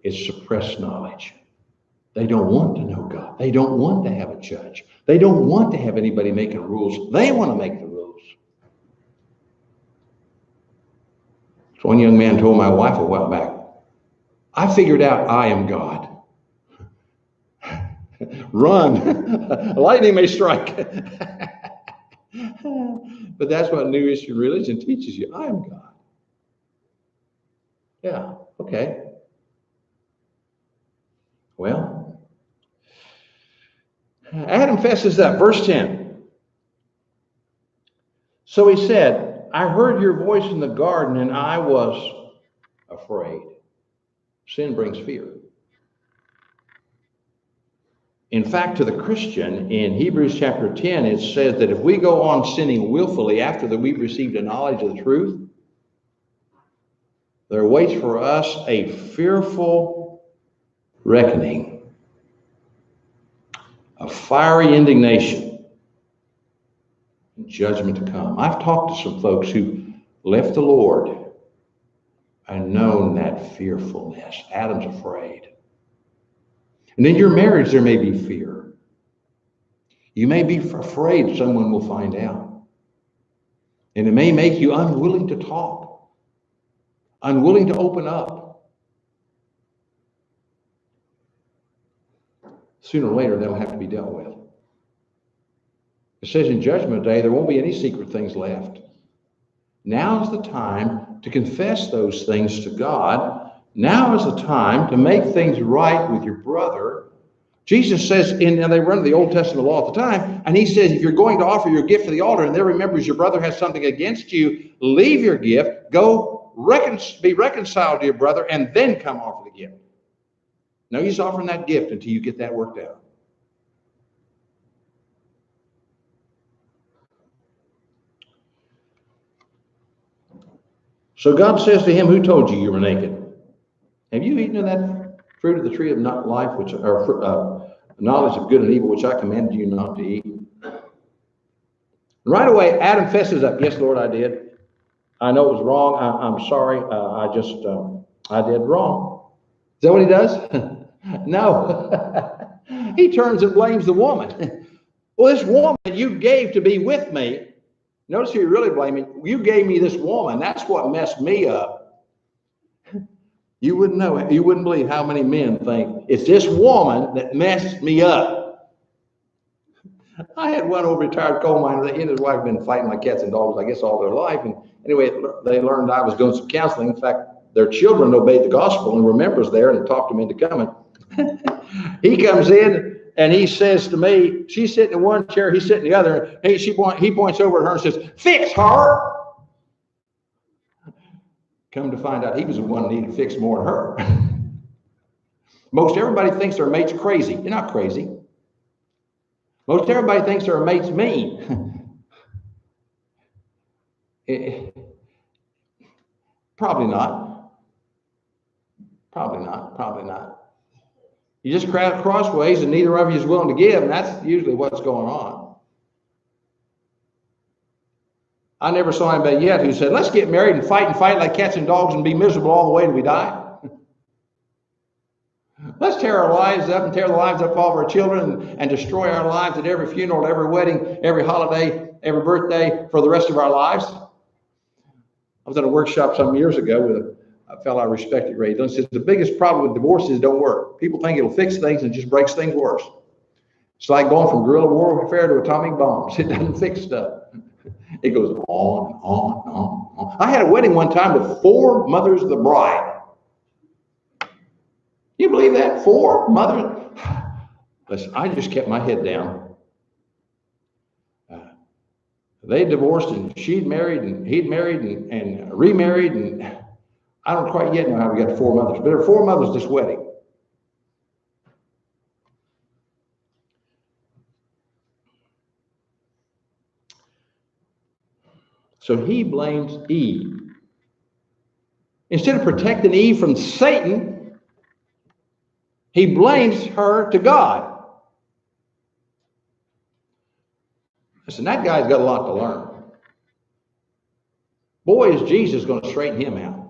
It's suppressed knowledge. They don't want to know God. They don't want to have a judge. They don't want to have anybody making rules. They want to make the rules. So one young man told my wife a while back, I figured out I am God. Run. Lightning may strike. But that's what New Eastern religion teaches you. I am God. Yeah, okay. Well, Adam fesses up. Verse 10. So he said, I heard your voice in the garden and I was afraid. Sin brings fear. In fact, to the Christian, in Hebrews chapter 10, it says that if we go on sinning willfully after that we've received a knowledge of the truth, there waits for us a fearful reckoning, a fiery indignation, and judgment to come. I've talked to some folks who left the Lord and known that fearfulness. Adam's afraid. And in your marriage, there may be fear. You may be afraid someone will find out. And it may make you unwilling to talk, unwilling to open up. Sooner or later, that'll have to be dealt with. It says in Judgment Day, there won't be any secret things left. Now's the time to confess those things to God. Now is the time to make things right with your brother. Jesus says, and they run the Old Testament law at the time, and he says, if you're going to offer your gift to the altar and there remembers your brother has something against you, leave your gift, go be reconciled to your brother, and then come offer the gift. No use offering that gift until you get that worked out. So God says to him, who told you you were naked? Have you eaten of that fruit of the tree of not life, which or knowledge of good and evil, which I commanded you not to eat? Right away, Adam fesses up. Yes, Lord, I did. I know it was wrong. I'm sorry. I did wrong. Is that what he does? No. He turns and blames the woman. Well, this woman you gave to be with me, notice who you're really blaming. You gave me this woman. That's what messed me up. You wouldn't know it. You wouldn't believe how many men think it's this woman that messed me up. I had one old retired coal miner. He and his wife had been fighting like cats and dogs, I guess, all their life. And anyway, they learned I was doing some counseling. In fact, their children obeyed the gospel and remembers there and talked them into coming. He comes in and he says to me, she's sitting in one chair, he's sitting in the other. He points over at her and says, fix her. Come to find out he was the one that needed fixed more than her. Most everybody thinks their mate's crazy. You're not crazy. Most everybody thinks their mate's mean. Probably not. Probably not. Probably not. You just crowd crossways and neither of you is willing to give, and that's usually what's going on. I never saw anybody yet who said, let's get married and fight like cats and dogs and be miserable all the way till we die. Let's tear our lives up and tear the lives up of all of our children and destroy our lives at every funeral, at every wedding, every holiday, every birthday for the rest of our lives. I was at a workshop some years ago with a fellow I respected, Ray. He says the biggest problem with divorces don't work. People think it'll fix things and just breaks things worse. It's like going from guerrilla warfare to atomic bombs. It doesn't fix stuff. It goes on and on and on and on. I had a wedding one time with 4 mothers of the bride. You believe that? 4 mothers? Listen, I just kept my head down. They divorced and she'd married and he'd married and remarried, and I don't quite yet know how we got 4 mothers, but there are 4 mothers this wedding. So he blames Eve. Instead of protecting Eve from Satan, he blames her to God. Listen, that guy's got a lot to learn. Boy, is Jesus going to straighten him out.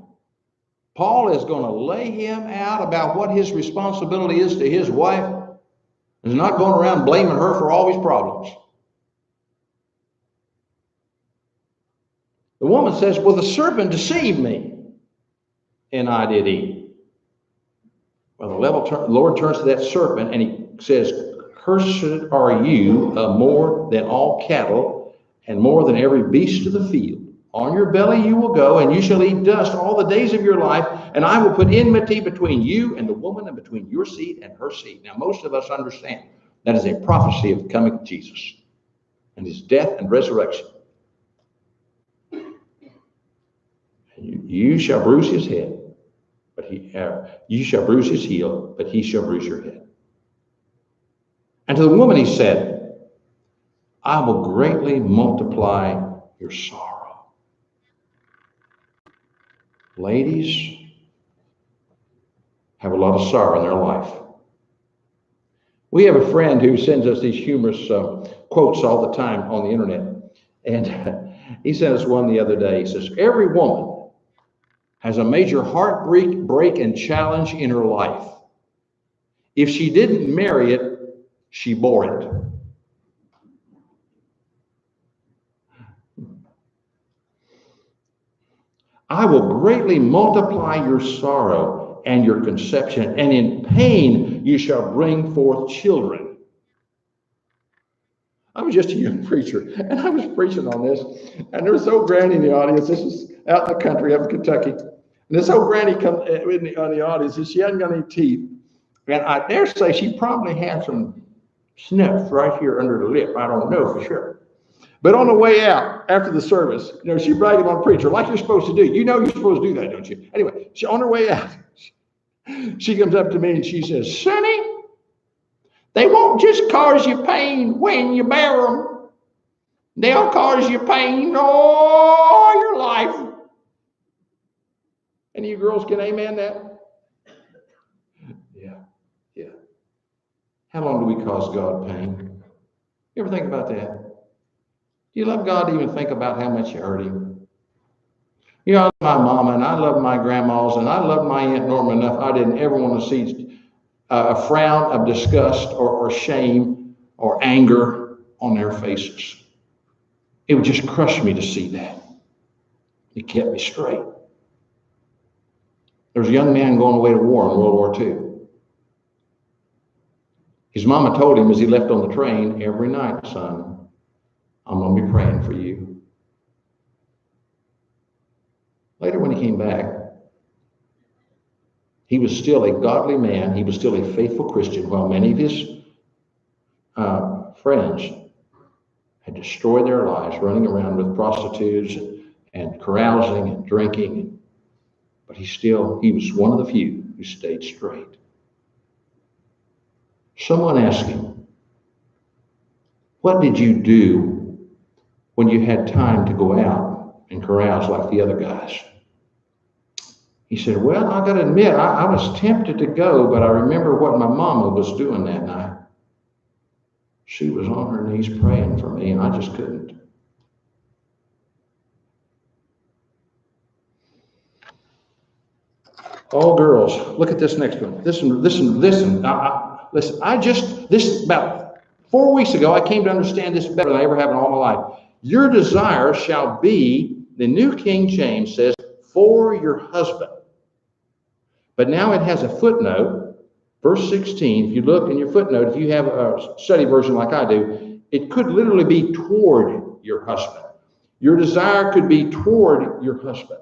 Paul is going to lay him out about what his responsibility is to his wife. He's not going around blaming her for all his problems. The woman says, well, the serpent deceived me, and I did eat. Well, the Lord turns to that serpent, and he says, cursed are you more than all cattle, and more than every beast of the field. On your belly you will go, and you shall eat dust all the days of your life, and I will put enmity between you and the woman, and between your seed and her seed. Now, most of us understand that is a prophecy of the coming of Jesus and his death and resurrection. You shall bruise his head, but you shall bruise his heel, but he shall bruise your head. And to the woman he said, I will greatly multiply your sorrow. Ladies have a lot of sorrow in their life. We have a friend who sends us these humorous quotes all the time on the internet. And he sent us one the other day. He says, every woman has a major heartbreak and challenge in her life. If she didn't marry it, she bore it. I will greatly multiply your sorrow and your conception, and in pain you shall bring forth children. I was just a young preacher, and I was preaching on this, and there was this old granny in the audience. This was out in the country up in Kentucky. And this old granny come in the audience, and she hadn't got any teeth. And I dare say she probably had some snuff right here under the lip. I don't know for sure. But on the way out, after the service, she bragging on a preacher like you're supposed to do. You know you're supposed to do that, don't you? Anyway, on her way out, she comes up to me and she says, Sonny, they won't just cause you pain when you bear them. They'll cause you pain all your life. Any of you girls can amen that? Yeah, yeah. How long do we cause God pain? You ever think about that? Do you love God to even think about how much you hurt him? You know, I love my mama and I love my grandmas and I love my Aunt Norma enough. I didn't ever want to see a frown of disgust or shame or anger on their faces. It would just crush me to see that. It kept me straight. There was a young man going away to war in World War II. His mama told him as he left on the train, every night, son, I'm going to be praying for you. Later when he came back, he was still a godly man. He was still a faithful Christian, while many of his friends had destroyed their lives running around with prostitutes and carousing and drinking. But he was one of the few who stayed straight. Someone asked him, what did you do when you had time to go out and carouse like the other guys? He said, well, I got to admit, I was tempted to go, but I remember what my mama was doing that night. She was on her knees praying for me, and I just couldn't. All girls, look at this next one. Listen. Listen, about 4 weeks ago, I came to understand this better than I ever have in all my life. Your desire shall be, the New King James says, for your husband. But now it has a footnote, verse 16. If you look in your footnote, if you have a study version like I do, it could literally be toward your husband. Your desire could be toward your husband.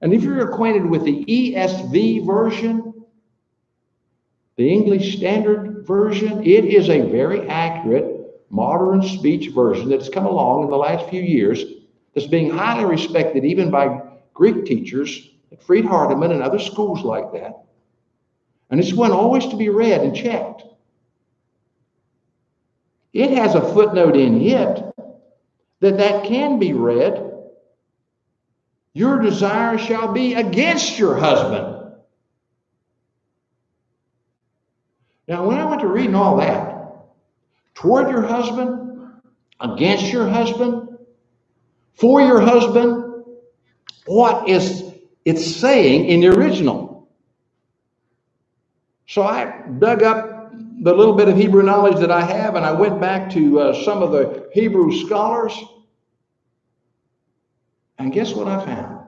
And if you're acquainted with the ESV version, the English Standard Version, it is a very accurate modern speech version that's come along in the last few years that's being highly respected even by Greek teachers at Freed Hardeman and other schools like that. And it's one always to be read and checked. It has a footnote in it that can be read. Your desire shall be against your husband. Now, when I went to reading all that, toward your husband, against your husband, for your husband, what is it saying in the original? So I dug up the little bit of Hebrew knowledge that I have, and I went back to some of the Hebrew scholars. And guess what I found?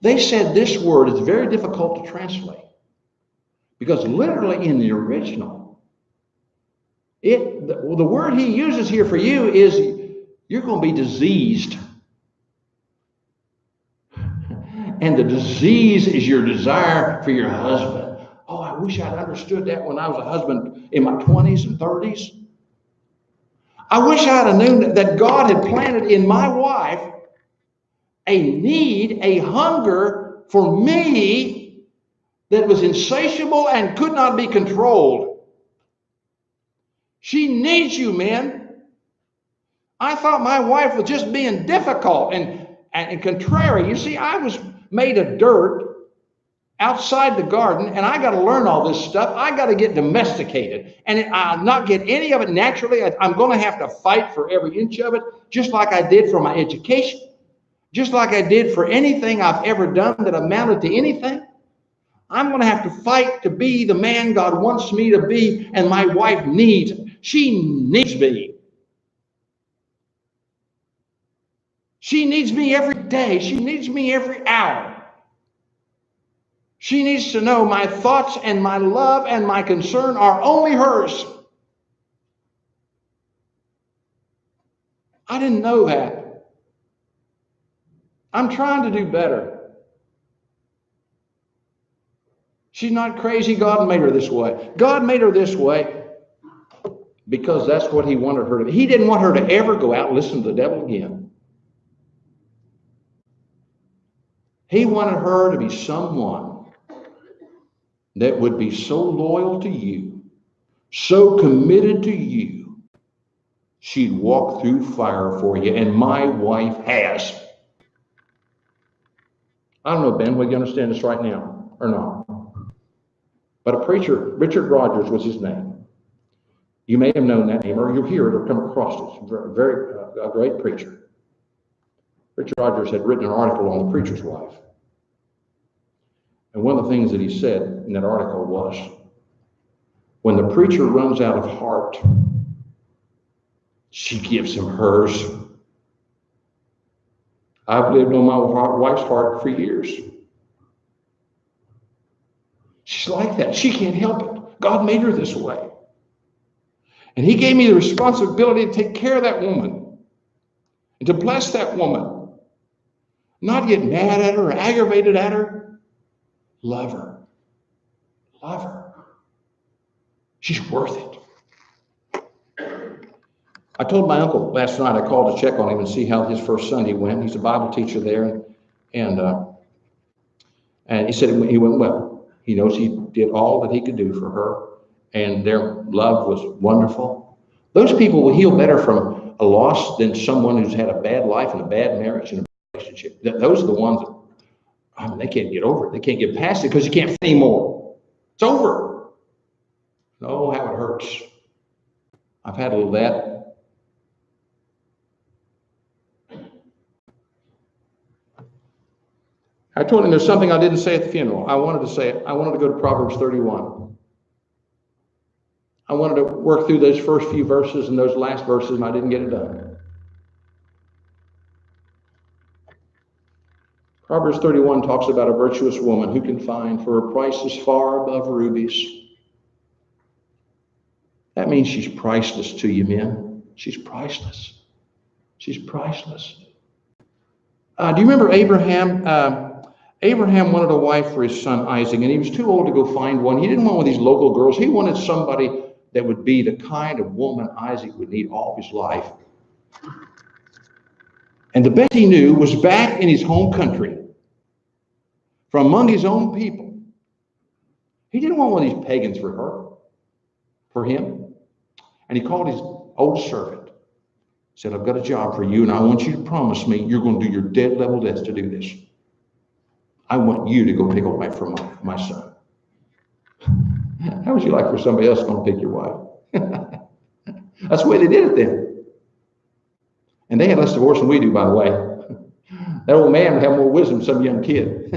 They said this word is very difficult to translate. Because literally in the original, the word he uses here for you is you're going to be diseased. And the disease is your desire for your husband. Oh, I wish I'd understood that when I was a husband in my 20s and 30s. I wish I'd have known that God had planted in my wife a need, a hunger for me that was insatiable and could not be controlled. She needs you, men. I thought my wife was just being difficult and contrary. You see, I was made of dirt outside the garden, and I got to learn all this stuff. I got to get domesticated, and I'll not get any of it naturally. I'm going to have to fight for every inch of it, just like I did for my education, just like I did for anything I've ever done that amounted to anything. I'm going to have to fight to be the man God wants me to be, and my wife needs. She needs me. She needs me every day. She needs me every hour. She needs to know my thoughts and my love and my concern are only hers. I didn't know that. I'm trying to do better. She's not crazy. God made her this way. God made her this way because that's what he wanted her to be. He didn't want her to ever go out and listen to the devil again. He wanted her to be someone that would be so loyal to you, so committed to you, she'd walk through fire for you. And my wife has. I don't know, Ben, whether you understand this right now or not. But a preacher, Richard Rogers was his name. You may have known that name, or you'll hear it or come across it. A great preacher. Richard Rogers had written an article on the preacher's wife. And one of the things that he said in that article was, when the preacher runs out of heart, she gives him hers. I've lived on my wife's heart for years. She's like that. She can't help it. God made her this way. And he gave me the responsibility to take care of that woman and to bless that woman. Not get mad at her or aggravated at her. Love her. Love her. She's worth it. I told my uncle last night, I called to check on him and see how his first Sunday went. He's a Bible teacher there. And he said he went well. He knows he did all that he could do for her. And their love was wonderful. Those people will heal better from a loss than someone who's had a bad life and a bad marriage and a relationship. Those are the ones that, they can't get over it. They can't get past it because you can't fit anymore. It's over. Oh, how it hurts. I've had a little of that. I told him there's something I didn't say at the funeral. I wanted to say it. I wanted to go to Proverbs 31. I wanted to work through those first few verses and those last verses, and I didn't get it done. Proverbs 31 talks about a virtuous woman who can find, for her price is far above rubies. That means she's priceless to you, men. She's priceless. She's priceless. Do you remember Abraham? Abraham wanted a wife for his son Isaac, and he was too old to go find one. He didn't want one of these local girls. He wanted somebody that would be the kind of woman Isaac would need all of his life. And the best he knew was back in his home country, from among his own people. He didn't want one of these pagans for him. And he called his old servant, said, I've got a job for you, and I want you to promise me you're going to do your dead level best to do this. I want you to go pick a wife for my son. How would you like for somebody else going to pick your wife? That's the way they did it then. And they had less divorce than we do, by the way. That old man would have more wisdom than some young kid.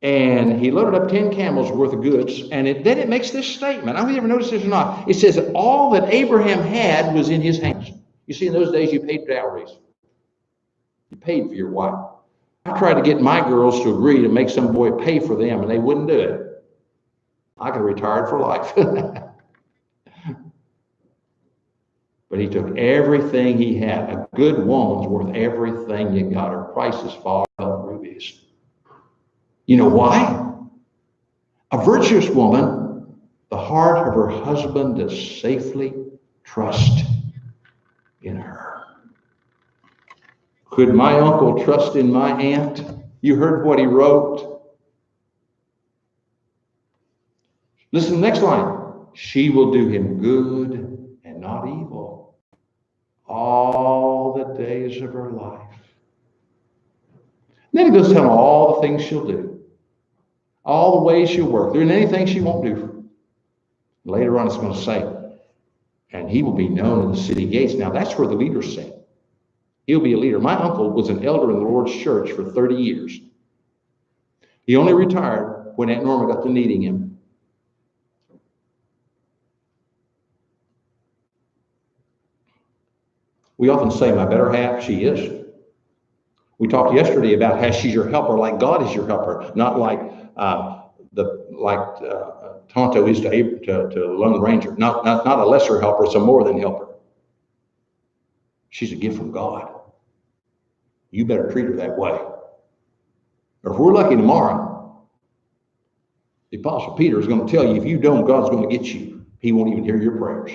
And he loaded up 10 camels worth of goods. And then it makes this statement. I don't know if you ever noticed this or not. It says that all that Abraham had was in his hands. You see, in those days, you paid dowries. You paid for your wife. I tried to get my girls to agree to make some boy pay for them, and they wouldn't do it. I could have retired for life. But he took everything he had. A good woman's worth everything you got. Her price is far above rubies. You know why? A virtuous woman, the heart of her husband does safely trust in her. Could my uncle trust in my aunt? You heard what he wrote. Listen to the next line. She will do him good and not evil all the days of her life. And then he goes telling all the things she'll do, all the ways she'll work. There isn't anything she won't do. Later on, it's going to say, and he will be known in the city gates. Now, that's where the leaders sit. He'll be a leader. My uncle was an elder in the Lord's church for 30 years. He only retired when Aunt Norma got to needing him. We often say, my better half, she is. We talked yesterday about how she's your helper, like God is your helper, not like Tonto is to Lone Ranger. Not a lesser helper, it's a more than helper. She's a gift from God. You better treat her that way. Or if we're lucky tomorrow, the Apostle Peter is going to tell you, if you don't, God's going to get you. He won't even hear your prayers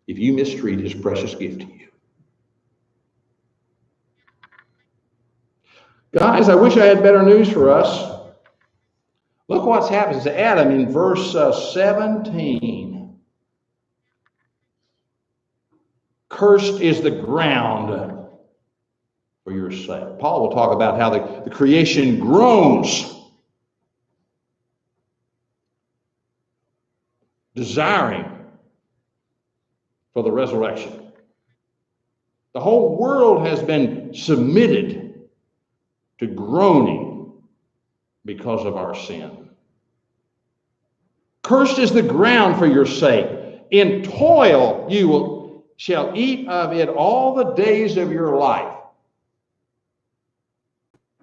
if you mistreat his precious gift to you. Guys, I wish I had better news for us. Look what's happened to Adam in verse 17. Cursed is the ground for your sake. Paul will talk about how the creation groans, desiring for the resurrection. The whole world has been submitted to groaning because of our sin. Cursed is the ground for your sake. In toil you shall eat of it all the days of your life.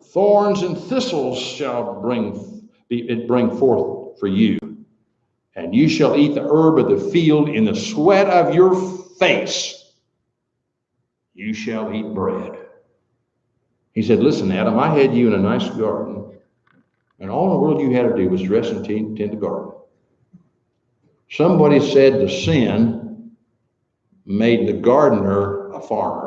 Thorns and thistles shall bring forth for you, and you shall eat the herb of the field in the sweat of your face. You shall eat bread. He said, listen, Adam, I had you in a nice garden, and all in the world you had to do was dress and tend the garden. Somebody said the sin made the gardener a farmer.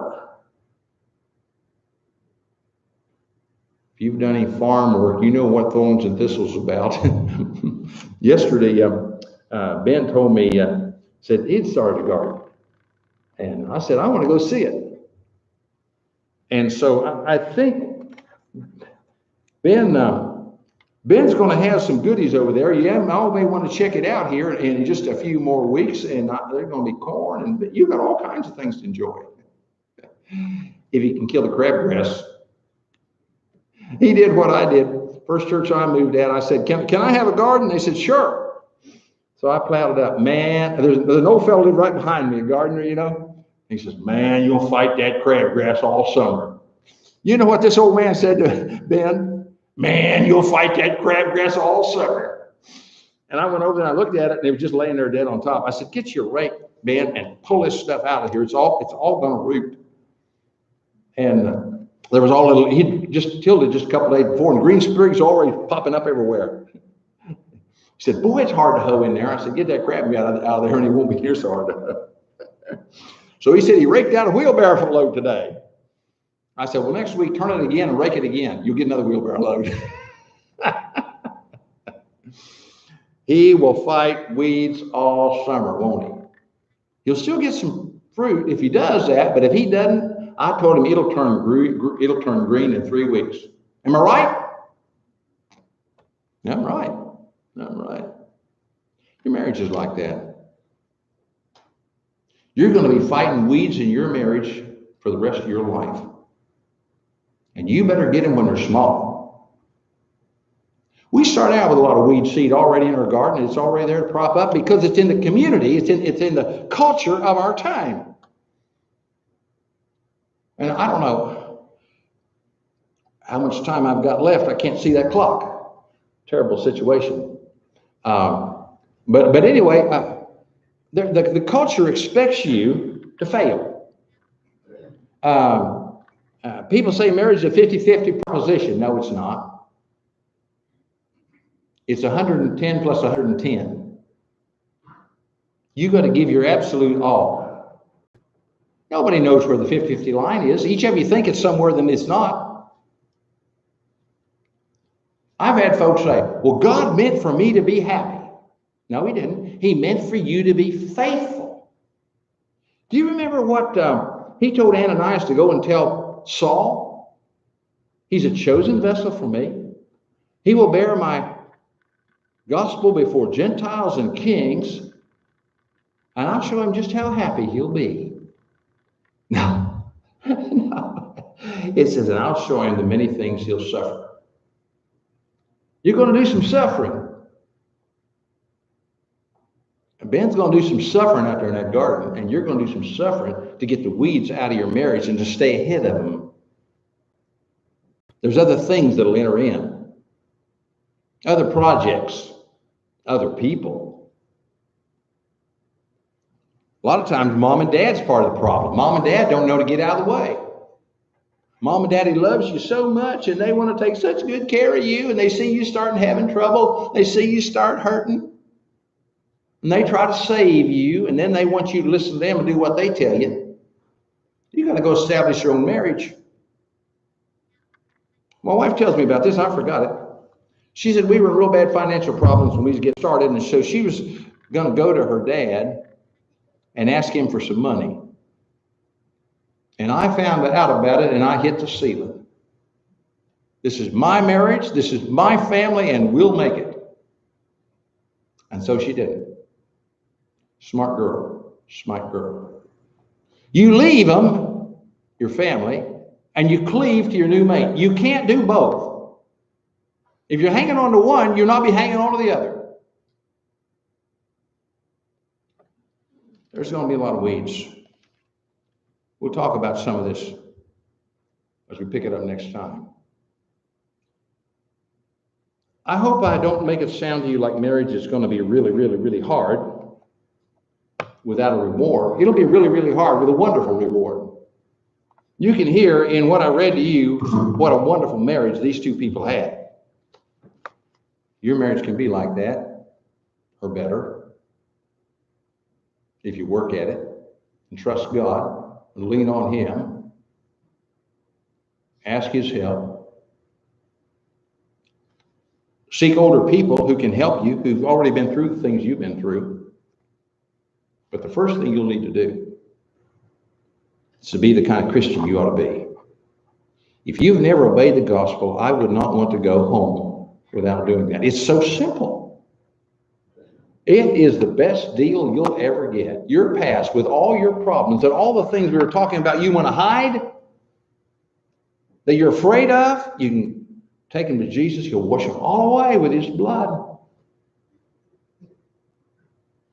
If you've done any farm work, you know what thorns and thistles about. Yesterday, Ben told me, said he'd started a garden. And I said, I want to go see it. And so I think Ben's going to have some goodies over there. You all may want to check it out here in just a few more weeks. And there's going to be corn, and you've got all kinds of things to enjoy. If you can kill the crabgrass. He did what I did. First church I moved at, I said, can I have a garden? They said, sure. So I plowed it up. Man, there's an old fellow lived right behind me, a gardener, you know. He says, man, you'll fight that crabgrass all summer. You know what this old man said to Ben? Man, you'll fight that crabgrass all summer. And I went over and I looked at it, and it was just laying there dead on top. I said, get your rake, Ben, and pull this stuff out of here. It's all going to root. And there was all little, he just tilled it just a couple days before, and green sprigs already popping up everywhere. He said, boy, it's hard to hoe in there. I said, get that crab out of there, and it won't be near so hard to hoe. So he said he raked out a wheelbarrow load today. I said, well, next week, turn it again and rake it again. You'll get another wheelbarrow load. He will fight weeds all summer, won't he? He'll still get some fruit if he does that, but if he doesn't, I told him it'll turn green in 3 weeks. Am I right? I'm right. I'm right. Your marriage is like that. You're going to be fighting weeds in your marriage for the rest of your life. And you better get them when they're small. We start out with a lot of weed seed already in our garden. It's already there to prop up because it's in the community. It's in the culture of our time. And I don't know how much time I've got left. I can't see that clock. Terrible situation. But anyway, the culture expects you to fail. People say marriage is a 50-50 proposition. No, it's not. It's 110 plus 110. You got to give your absolute all. Nobody knows where the 50-50 line is. Each of you think it's somewhere that it's not. I've had folks say, well, God meant for me to be happy. No, he didn't. He meant for you to be faithful. Do you remember what he told Ananias to go and tell Saul? He's a chosen vessel for me. He will bear my gospel before Gentiles and kings, and I'll show him just how happy he'll be. No. No. It says, and I'll show him the many things he'll suffer. You're going to do some suffering. Ben's going to do some suffering out there in that garden, and you're going to do some suffering to get the weeds out of your marriage and to stay ahead of them. There's other things that'll enter in. Other projects, other people. A lot of times, mom and dad's part of the problem. Mom and dad don't know to get out of the way. Mom and daddy loves you so much, and they want to take such good care of you, and they see you starting having trouble. They see you start hurting. And they try to save you, and then they want you to listen to them and do what they tell you. You got to go establish your own marriage. My wife tells me about this. I forgot it. She said we were in real bad financial problems when we get started, and so she was going to go to her dad and ask him for some money. And I found out about it and I hit the ceiling. This is my marriage, this is my family, and we'll make it. And so she did it. Smart girl, smart girl. You leave them, your family, and you cleave to your new mate. You can't do both. If you're hanging on to one, you'll not be hanging on to the other. There's going to be a lot of weeds. We'll talk about some of this as we pick it up next time. I hope I don't make it sound to you like marriage is going to be really, really, really hard without a reward. It'll be really, really hard with a wonderful reward. You can hear in what I read to you what a wonderful marriage these two people had. Your marriage can be like that, or better, if you work at it and trust God and lean on Him, ask His help. Seek older people who can help you, who've already been through the things you've been through. But the first thing you'll need to do is to be the kind of Christian you ought to be. If you've never obeyed the gospel, I would not want to go home without doing that. It's so simple. It is the best deal you'll ever get. Your past, with all your problems and all the things we were talking about you want to hide, that you're afraid of, you can take them to Jesus. He'll wash them all away with His blood.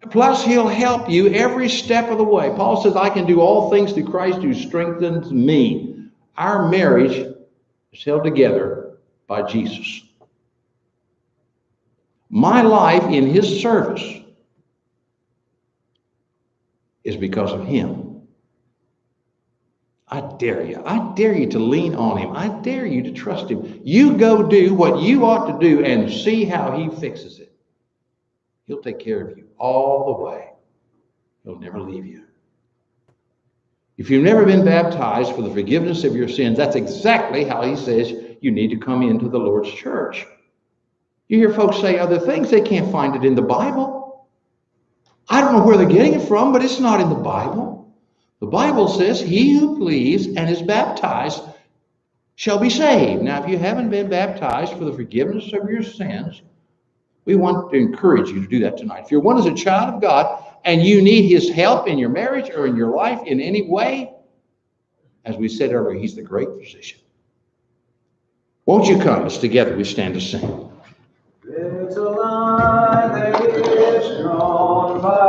Plus, He'll help you every step of the way. Paul says, I can do all things through Christ who strengthens me. Our marriage is held together by Jesus. My life in His service is because of Him. I dare you to lean on Him. I dare you to trust Him. You go do what you ought to do and see how He fixes it. He'll take care of you all the way. He'll never leave you. If you've never been baptized for the forgiveness of your sins, that's exactly how He says you need to come into the Lord's church. You hear folks say other things, they can't find it in the Bible. I don't know where they're getting it from, but it's not in the Bible. The Bible says, he who believes and is baptized shall be saved. Now, if you haven't been baptized for the forgiveness of your sins, we want to encourage you to do that tonight. If you're one as a child of God and you need His help in your marriage or in your life in any way, as we said earlier, He's the great physician. Won't you come as together we stand to sing? It's a line that is drawn by